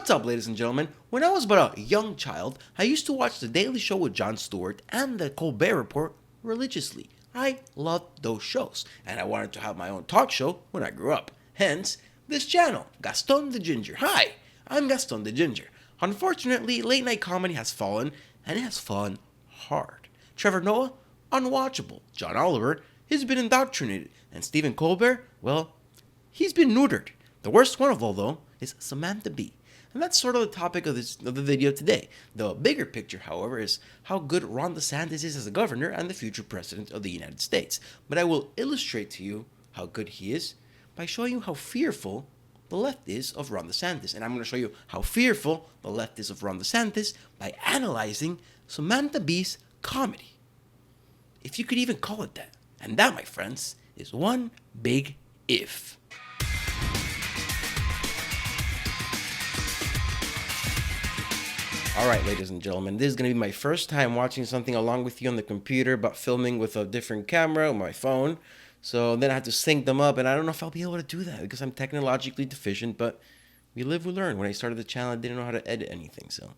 What's up, ladies and gentlemen? When I was but a young child, I used to watch The Daily Show with Jon Stewart and The Colbert Report religiously. I loved those shows, and I wanted to have my own talk show when I grew up. Hence, this channel, Gaston the Ginger. Hi, I'm Gaston the Ginger. Unfortunately, late night comedy has fallen, and it has fallen hard. Trevor Noah, unwatchable. John Oliver, he's been indoctrinated. And Stephen Colbert, well, he's been neutered. The worst one of all, though, is Samantha Bee. And that's sort of the topic of the video today. The bigger picture, however, is how good Ron DeSantis is as a governor and the future president of the United States. But I will illustrate to you how good he is by showing you how fearful the left is of Ron DeSantis. And I'm going to show you how fearful the left is of Ron DeSantis by analyzing Samantha Bee's comedy. If you could even call it that. And that, my friends, is one big if. Alright, ladies and gentlemen, this is going to be my first time watching something along with you on the computer, but filming with a different camera on my phone. So then I have to sync them up, and I don't know if I'll be able to do that because I'm technologically deficient, but we live, we learn. When I started the channel, I didn't know how to edit anything, so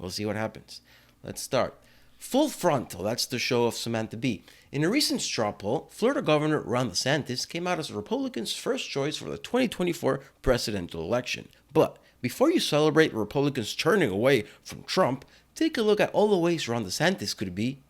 we'll see what happens. Let's start. Full Frontal, that's the show of Samantha Bee. In a recent straw poll, Florida Governor Ron DeSantis came out as Republicans' first choice for the 2024 presidential election. But before you celebrate Republicans turning away from Trump, take a look at all the ways Ron DeSantis could be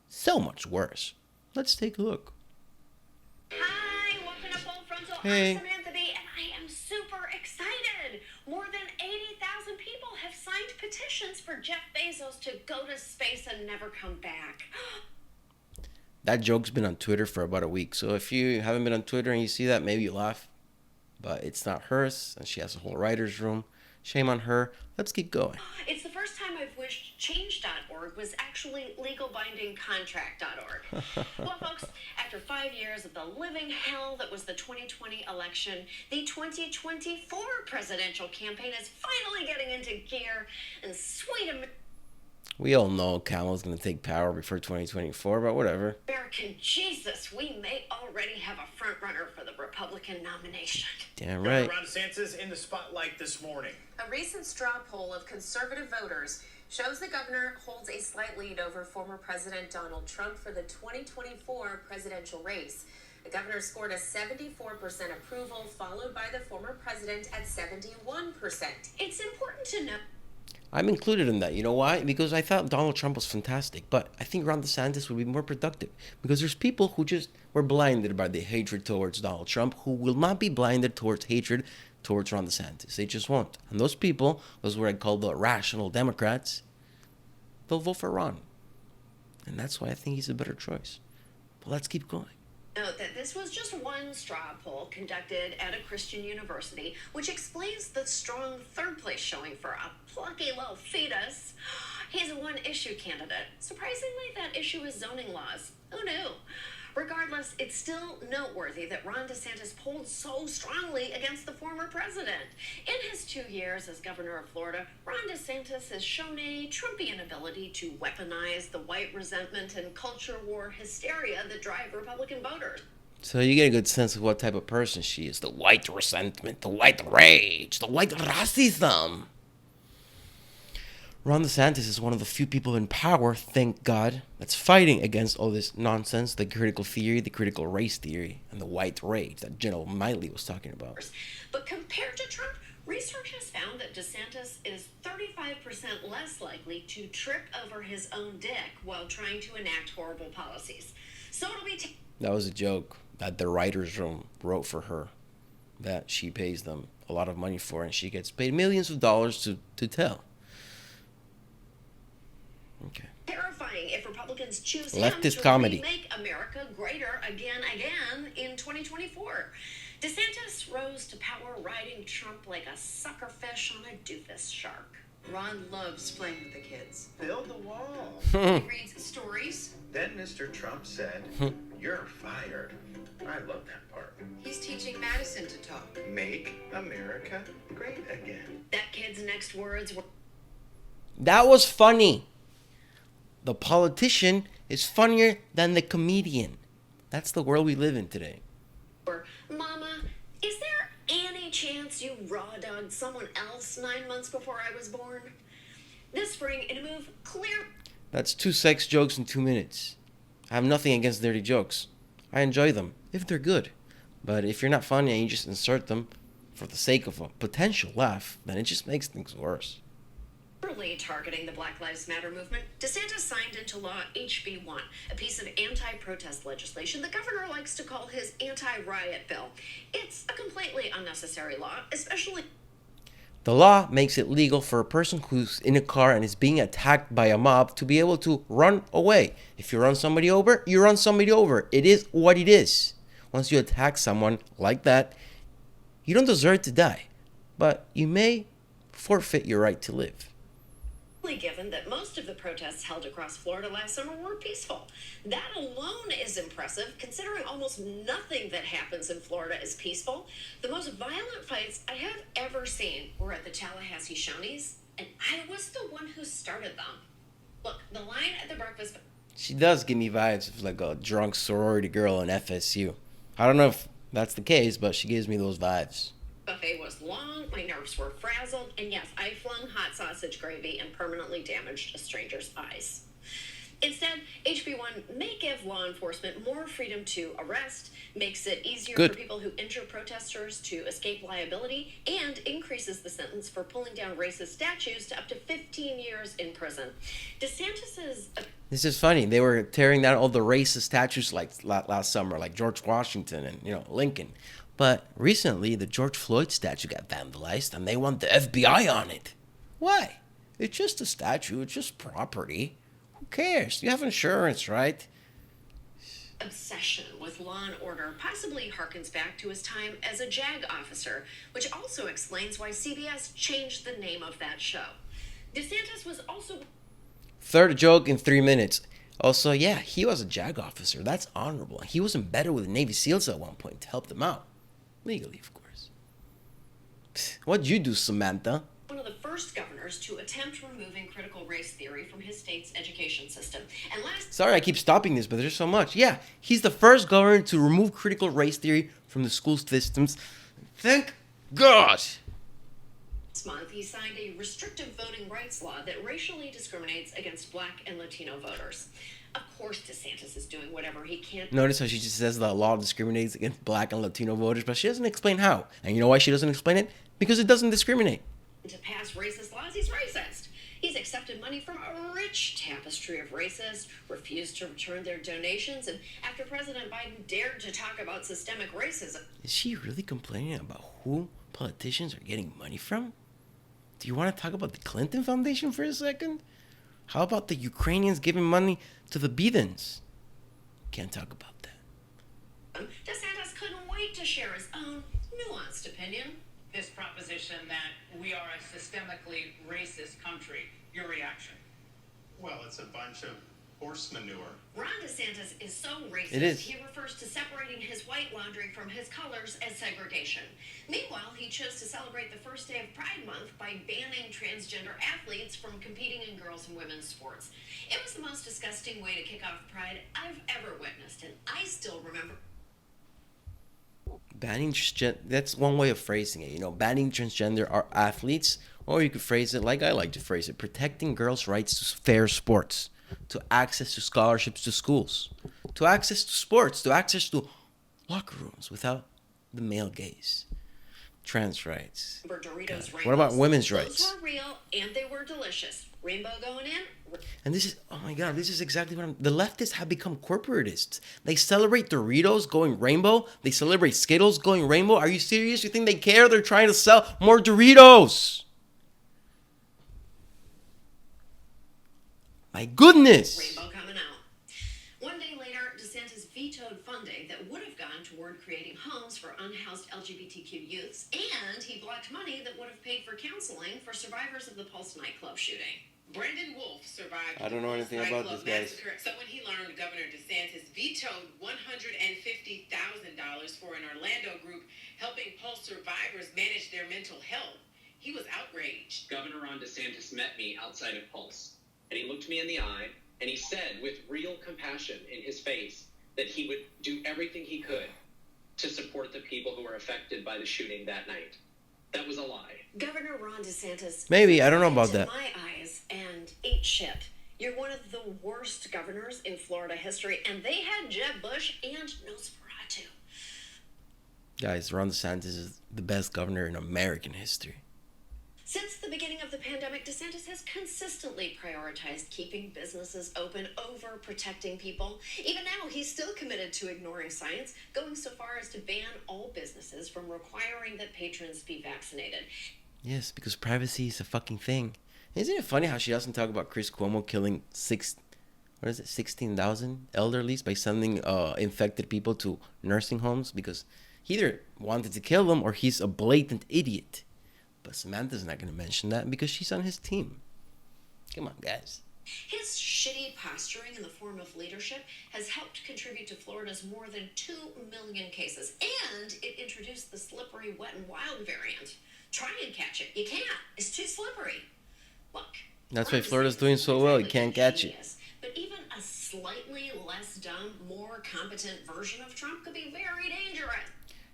so much worse. Let's take a look. Hi, welcome to Full Frontal. Hey. I'm Samantha Bee, and I am super excited. More than 80,000 people have signed petitions for Jeff Bezos to go to space and never come back. That joke's been on Twitter for about a week, so if you haven't been on Twitter and you see that, maybe you laugh. But it's not hers, and she has a whole writer's room. Shame on her. Let's keep going. It's the first time I've wished change.org was actually legalbindingcontract.org. Well, folks, after 5 years of the living hell that was the 2020 election, the 2024 presidential campaign is finally getting into gear, and sweet We all know Kamala's going to take power before 2024, but whatever. American Jesus, we may already have a front runner for the Republican nomination. Damn right. Ron DeSantis in the spotlight this morning. A recent straw poll of conservative voters shows the governor holds a slight lead over former President Donald Trump for the 2024 presidential race. The governor scored a 74% approval, followed by the former president at 71%. It's important to know. I'm included in that. You know why? Because I thought Donald Trump was fantastic, but I think Ron DeSantis would be more productive because there's people who just were blinded by the hatred towards Donald Trump who will not be blinded towards hatred towards Ron DeSantis. They just won't. And those people, those what I call the rational Democrats, they'll vote for Ron. And that's why I think he's a better choice. But let's keep going. Note that this was just one straw poll conducted at a Christian university, which explains the strong third place showing for a plucky little fetus. He's a one-issue candidate. Surprisingly, that issue is zoning laws. Who knew? Regardless, it's still noteworthy that Ron DeSantis polled so strongly against the former president. In his 2 years as governor of Florida, Ron DeSantis has shown a Trumpian ability to weaponize the white resentment and culture war hysteria that drive Republican voters. So you get a good sense of what type of person she is. The white resentment, the white rage, the white racism. Ron DeSantis is one of the few people in power, thank God, that's fighting against all this nonsense, the critical theory, the critical race theory, and the white rage that General Miley was talking about. But compared to Trump, research has found that DeSantis is 35% less likely to trip over his own dick while trying to enact horrible policies. So it'll be... That was a joke that the writer's room wrote for her, that she pays them a lot of money for, and she gets paid millions of dollars to tell. Okay. Terrifying if Republicans choose Leftist him to comedy. Make America greater again in 2024. DeSantis rose to power riding Trump like a suckerfish on a doofus shark. Ron loves playing with the kids. Build the wall. He reads stories. Then Mr. Trump said, "You're fired." I love that part. He's teaching Madison to talk. Make America great again. That kid's next words were, That was funny. The politician is funnier than the comedian. That's the world we live in today. "Mama, is there any chance you raw dog on someone else 9 months before I was born. This spring, in a move clear... That's 2 sex jokes in 2 minutes. I have nothing against dirty jokes. I enjoy them, if they're good. But if you're not funny and you just insert them for the sake of a potential laugh, then it just makes things worse. Early targeting the Black Lives Matter movement, DeSantis signed into law HB 1, a piece of anti-protest legislation the governor likes to call his anti-riot bill. It's a completely unnecessary law, especially... The law makes it legal for a person who's in a car and is being attacked by a mob to be able to run away. If you run somebody over, you run somebody over. It is what it is. Once you attack someone like that, you don't deserve to die, but you may forfeit your right to live. Given that most of the protests held across Florida last summer were peaceful. That alone is impressive, considering almost nothing that happens in Florida is peaceful. The most violent fights I have ever seen were at the Tallahassee Shoney's, and I was the one who started them. Look, the line at the breakfast... She does give me vibes of like a drunk sorority girl in FSU. I don't know if that's the case, but she gives me those vibes. Buffet was long, my nerves were frazzled, and yes, I flung hot sausage gravy and permanently damaged a stranger's eyes. Instead, HB 1 may give law enforcement more freedom to arrest, makes it easier for people who injure protesters to escape liability, and increases the sentence for pulling down racist statues to up to 15 years in prison. DeSantis's... This is funny. They were tearing down all the racist statues like last summer, like George Washington and, Lincoln. But recently, the George Floyd statue got vandalized, and they want the FBI on it. Why? It's just a statue. It's just property. Who cares? You have insurance, right? Obsession with law and order possibly harkens back to his time as a JAG officer, which also explains why CBS changed the name of that show. DeSantis was also... Third joke in 3 minutes. Also, yeah, he was a JAG officer. That's honorable. He was embedded with the Navy SEALs at one point to help them out. Legally, of course. What'd you do, Samantha? One of the first governors to attempt removing critical race theory from his state's education system. And Sorry I keep stopping this, but there's so much. Yeah, he's the first governor to remove critical race theory from the school systems. Thank God! Last month, he signed a restrictive voting rights law that racially discriminates against Black and Latino voters. Of course, DeSantis is doing whatever he can. Notice how she just says the law discriminates against Black and Latino voters, but she doesn't explain how. And you know why she doesn't explain it? Because it doesn't discriminate. To pass racist laws, he's racist. He's accepted money from a rich tapestry of racists, refused to return their donations, and after President Biden dared to talk about systemic racism... Is she really complaining about who politicians are getting money from? Do you want to talk about the Clinton Foundation for a second? How about the Ukrainians giving money to the Bidens? Can't talk about that. DeSantis couldn't wait to share his own nuanced opinion. This proposition that we are a systemically racist country. Your reaction? Well, it's a bunch of horse manure. Ron DeSantis is so racist, It is. He refers to separating his white laundry from his colors as segregation. Meanwhile, he chose to celebrate the first day of Pride Month by banning transgender athletes from competing in girls' and women's sports. It was the most disgusting way to kick off Pride I've ever witnessed, and I still remember... Banning transgender, that's one way of phrasing it. Banning transgender athletes, or you could phrase it like I like to phrase it, protecting girls' rights to fair sports, to access to scholarships to schools, to access to sports, to access to locker rooms without the male gaze. Trans rights. Doritos What about women's Those rights? were real, and they were delicious. Rainbow going in... And this is, oh my God, this is exactly what the leftists have become corporatists. They celebrate Doritos going rainbow. They celebrate Skittles going rainbow. Are you serious? You think they care? They're trying to sell more Doritos. My goodness. Rainbow coming out. One day later, DeSantis vetoed funding that would have gone toward creating homes for unhoused LGBTQ youths, and he blocked money that would have paid for counseling for survivors of the Pulse nightclub shooting. Brendan Wolf survived. I don't know anything about this, guys. Massacre. So when he learned Governor DeSantis vetoed $150,000 for an Orlando group helping Pulse survivors manage their mental health, he was outraged. Governor Ron DeSantis met me outside of Pulse, and he looked me in the eye, and he said with real compassion in his face that he would do everything he could to support the people who were affected by the shooting that night. That was a lie. Governor Ron DeSantis. Maybe, I don't know about to that. my eyes and ate shit. You're one of the worst governors in Florida history, and they had Jeb Bush and Nosferatu. Guys, Ron DeSantis is the best governor in American history. Since the beginning of the pandemic, DeSantis has consistently prioritized keeping businesses open over protecting people. Even now, he's still committed to ignoring science, going so far as to ban all businesses from requiring that patrons be vaccinated. Yes, because privacy is a fucking thing. Isn't it funny how she doesn't talk about Chris Cuomo killing 16,000 elderlies by sending infected people to nursing homes? Because he either wanted to kill them or he's a blatant idiot. But Samantha's not going to mention that because she's on his team. Come on, guys. His shitty posturing in the form of leadership has helped contribute to Florida's more than 2 million cases. And it introduced the slippery wet and wild variant. Try and catch it. You can't. It's too slippery. Look. That's why Florida's doing so well. You can't catch it. But even a slightly less dumb, more competent version of Trump could be very dangerous.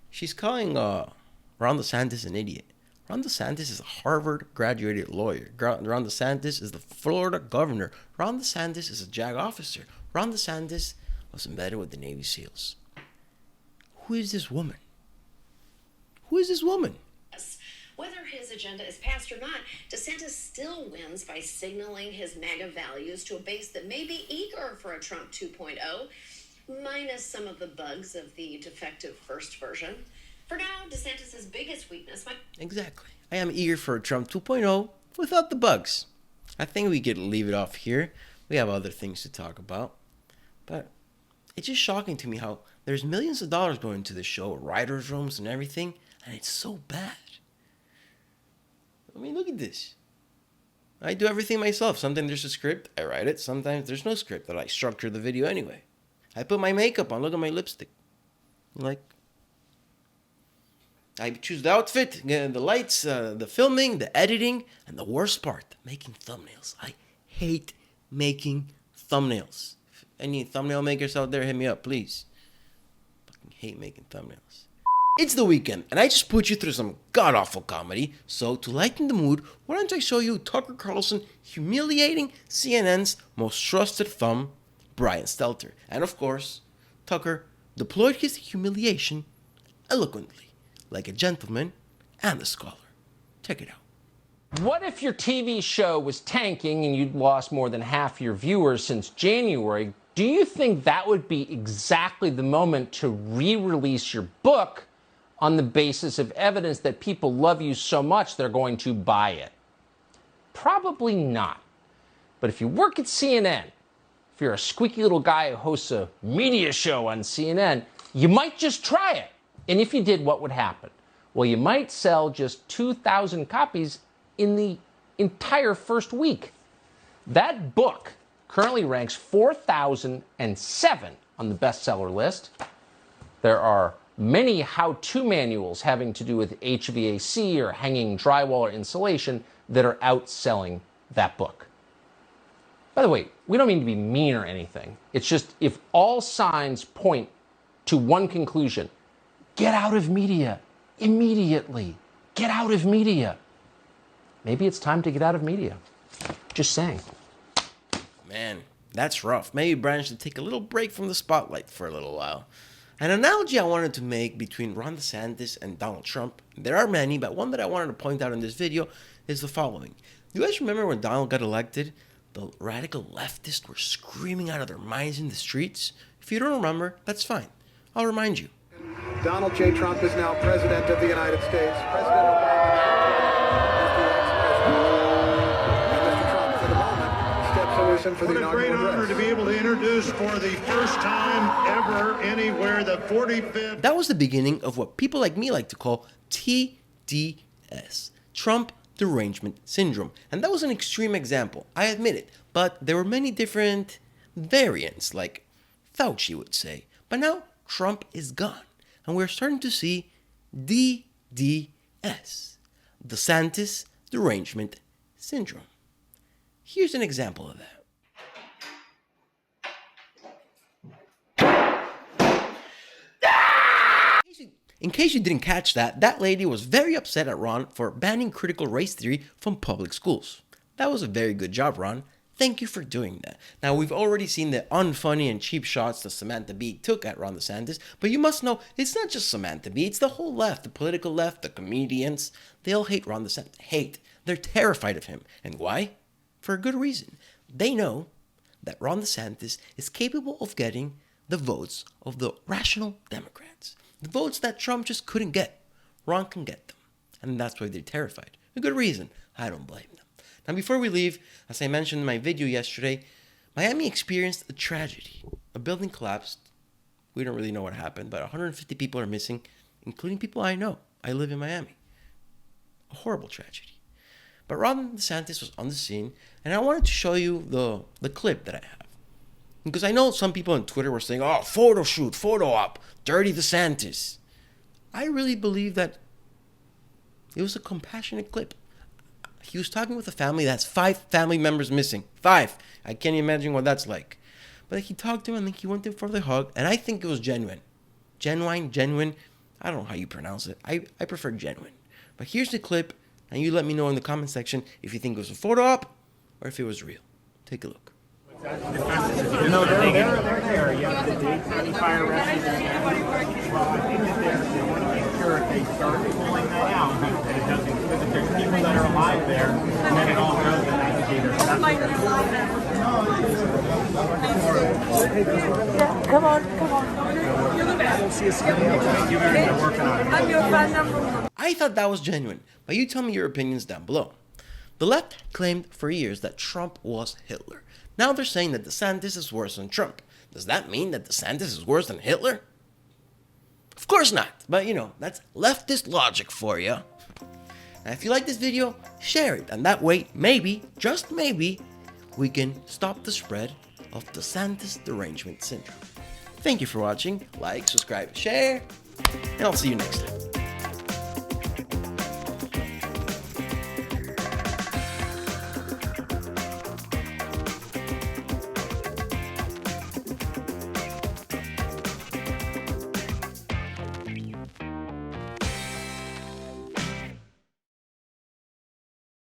She's calling Ron DeSantis an idiot. Ron DeSantis is a Harvard-graduated lawyer. Ron DeSantis is the Florida governor. Ron DeSantis is a JAG officer. Ron DeSantis was embedded with the Navy SEALs. Who is this woman? Who is this woman? Whether his agenda is passed or not, DeSantis still wins by signaling his MAGA values to a base that may be eager for a Trump 2.0, minus some of the bugs of the defective first version. For now, DeSantis' biggest weakness might... Exactly. I am eager for a Trump 2.0 without the bugs. I think we could leave it off here. We have other things to talk about. But it's just shocking to me how there's millions of dollars going into this show, writers' rooms and everything, and it's so bad. I mean, look at this. I do everything myself. Sometimes there's a script, I write it. Sometimes there's no script, but I structure the video anyway. I put my makeup on. Look at my lipstick. Like... I choose the outfit, the lights, the filming, the editing, and the worst part, making thumbnails. I hate making thumbnails. If any thumbnail makers out there, hit me up, please. Fucking hate making thumbnails. It's the weekend, and I just put you through some god-awful comedy. So, to lighten the mood, why don't I show you Tucker Carlson humiliating CNN's most trusted thumb, Brian Stelter. And of course, Tucker deployed his humiliation eloquently, like a gentleman and a scholar. Check it out. What if your TV show was tanking and you'd lost more than half your viewers since January? Do you think that would be exactly the moment to re-release your book on the basis of evidence that people love you so much they're going to buy it? Probably not. But if you work at CNN, if you're a squeaky little guy who hosts a media show on CNN, you might just try it. And if you did, what would happen? Well, you might sell just 2,000 copies in the entire first week. That book currently ranks 4,007 on the bestseller list. There are many how-to manuals having to do with HVAC or hanging drywall or insulation that are outselling that book. By the way, we don't mean to be mean or anything. It's just if all signs point to one conclusion, get out of media immediately. Get out of media. Maybe it's time to get out of media. Just saying. Man, that's rough. Maybe Brian should take a little break from the spotlight for a little while. An analogy I wanted to make between Ron DeSantis and Donald Trump, there are many, but one that I wanted to point out in this video is the following. You guys remember when Donald got elected? The radical leftists were screaming out of their minds in the streets. If you don't remember, that's fine. I'll remind you. Donald J. Trump is now President of the United States. President Obama is the ex-president. And Mr. Trump, for the moment, steps to listen for the inaugural address. What a great honor to be able to introduce for the first time ever anywhere the 45th. That was the beginning of what people like me like to call TDS, Trump Derangement Syndrome. And that was an extreme example, I admit it. But there were many different variants, like Fauci would say. But now Trump is gone. And we're starting to see DDS, DeSantis Derangement Syndrome. Here's an example of that. In case you didn't catch that, that lady was very upset at Ron for banning critical race theory from public schools. That was a very good job, Ron. Thank you for doing that. Now, we've already seen the unfunny and cheap shots that Samantha Bee took at Ron DeSantis, but you must know it's not just Samantha Bee, it's the whole left, the political left, the comedians. They all hate Ron DeSantis. Hate. They're terrified of him. And why? For a good reason. They know that Ron DeSantis is capable of getting the votes of the rational Democrats. The votes that Trump just couldn't get. Ron can get them. And that's why they're terrified. A good reason. I don't blame them. Now, before we leave, as I mentioned in my video yesterday, Miami experienced a tragedy. A building collapsed. We don't really know what happened, but 150 people are missing, including people I know. I live in Miami. A horrible tragedy. But Ron DeSantis was on the scene, and I wanted to show you the clip that I have. Because I know some people on Twitter were saying, oh, photo shoot, photo op, dirty DeSantis. I really believe that it was a compassionate clip. He was talking with a family that has 5 family members missing. 5. I can't imagine what that's like. But he talked to him, and then he went in for the hug, and I think it was genuine. Genuine. I don't know how you pronounce it. I prefer genuine. But here's the clip, and you let me know in the comment section if you think it was a photo op or if it was real. Take a look. No, they're there. You have the Deepening fire rescue. Well, I think that they want to make sure if they start pulling that out, that it doesn't, because if there's people that are alive there, and then it all goes to navigators. Come on. You're the best. Thank you very much. Working on it. I'm your fan number 1. I thought that was genuine, but you tell me your opinions down below. The left claimed for years that Trump was Hitler. Now they're saying that DeSantis is worse than Trump. Does that mean that DeSantis is worse than Hitler? Of course not, but that's leftist logic for you. Now if you like this video, share it, and that way, maybe, just maybe, we can stop the spread of DeSantis Derangement syndrome. Thank you for watching. Like, subscribe, share, and I'll see you next time.